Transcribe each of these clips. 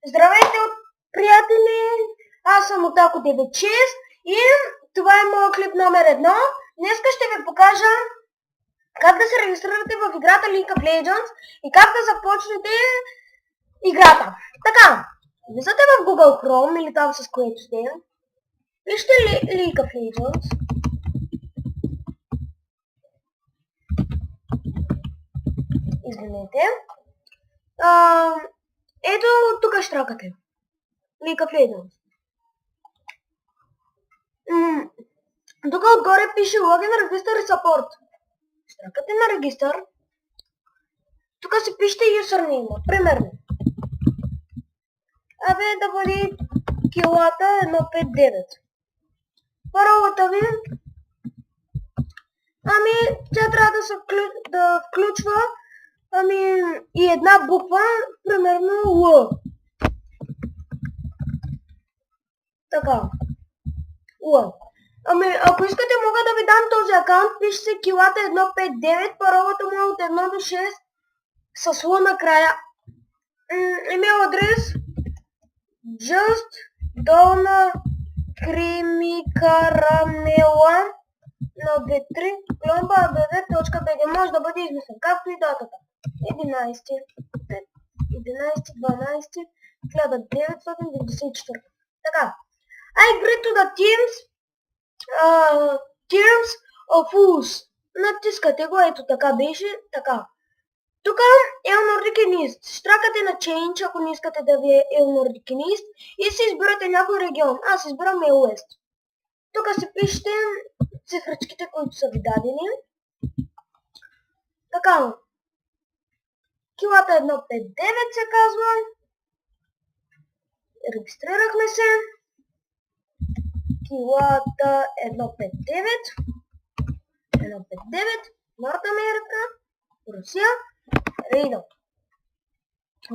Здравейте, приятели! Аз съм Отако 96 и това е моят клип номер 1. Днеска ще ви покажа как да се регистрирате в играта League of Legends и как да започнете играта. Така, влизате в Google Chrome или там с което сте. Пишете League of Legends. Извинете. Ето тук ще тракате. League of Legends. Тук отгоре пише логин, регистър и support. Штракате на регистър. Тук си пишете юзернейма. Примерно. Абе да бъде килата 159. Паролата ви. Тя трябва да включва и една буква, примерно Л. Така. Л. Ако искате, мога да ви дам този акаунт. Пише се килата 159, паролата му е от 1 до 6 с Л накрая. Имейл адрес just долна кримикарамела на 23 lomba.bg. Може да бъде измислен, както и датата. 11.12.1994. Така. I agree to the terms of use. Натискате го, ето така беше, така. Тук е Елнордикинист. Штракате на Change, ако не искате да ви е Елнордикинист и си избирате някой регион. Аз избирам Уест. Тук си пишете цифричките, които са ви дадени. Така. Килата 159 се казва. Регистрирахме се. Килата 159. Норт Америка. Русия. Рейдъл.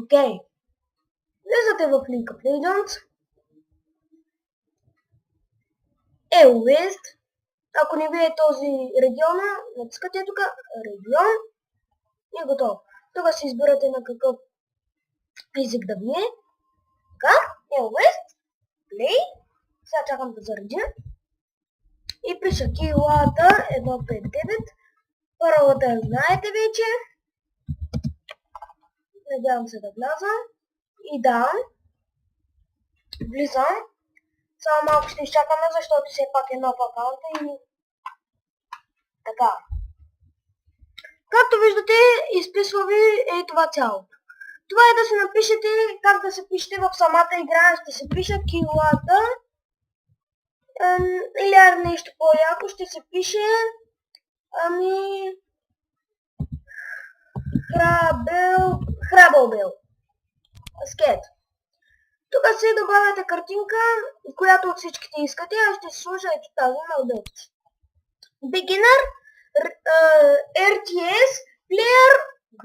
Окей. Влизате в League of Legends. Уест. Ако не ви е този региона, натискате тук регион и готово. Тук си избирате на какъв език да ви е. Така, Уест, Play. Сега чакам да заредя. И пиша килата 159. Паролата знаете вече. Надявам се да вляза. И да. Влизам. Само малко ще изчакаме, защото все пак е нов акаунт и така. Както виждате, изписва ви това цялото. Това е да се напишете, как да се пишете в самата игра. Ще се пише килата. Или нещо по-яко, ще се пише Храбълбел. Скет. Тук си добавяте картинка, която от всичките искате. Аз ще сложа ето тази на отделки. Beginner, RTS, Player,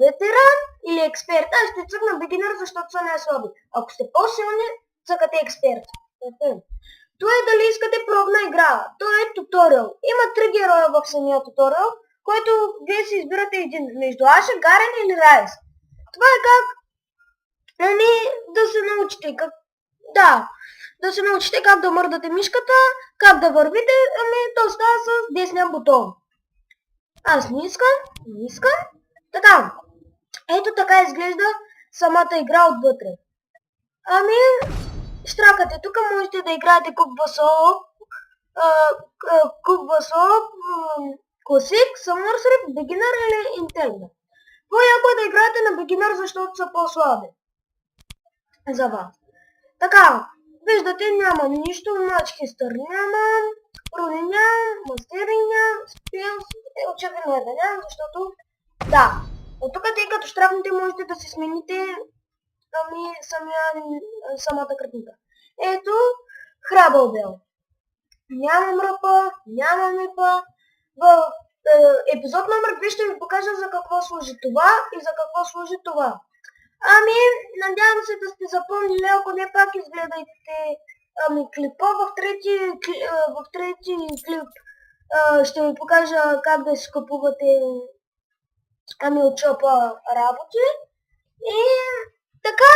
Veteran или Експерт. Аз ще цъкна Beginner, защото са най-слаби. Ако сте по-силни, цъкате Експерт. Това е дали искате пробна игра. Това е туториал. Има 3 героя в самия туториал, който вие си избирате един между Аша, Гарен или Райс. Това е как да се научите да се научите как да мърдате мишката, как да вървите, то става с десния бутон. Аз не искам. Така. Ето така изглежда самата игра отвътре. Штракате. Тук можете да играете Кук Басоп, Класик, Съмърсрик, Beginner или Intelligent. По-яко е да играете на Beginner, защото са по-слаби за вас. Така, виждате, няма нищо, Match History няма, руни нямам, мастеринг нямам, Spells очевидно е да нямам, защото от тук тъй като штракнете можете да си смените самата картинка. Ето, Храбълбел. Нямам ръпа, нямам мипа. В епизод номер 2 ще ви покажа за какво служи това и за какво служи това. Надявам се да сте запомнили, ако не пак изгледайте клипа. В трети клип ще ви покажа как да си купувате от шопа работи. И така.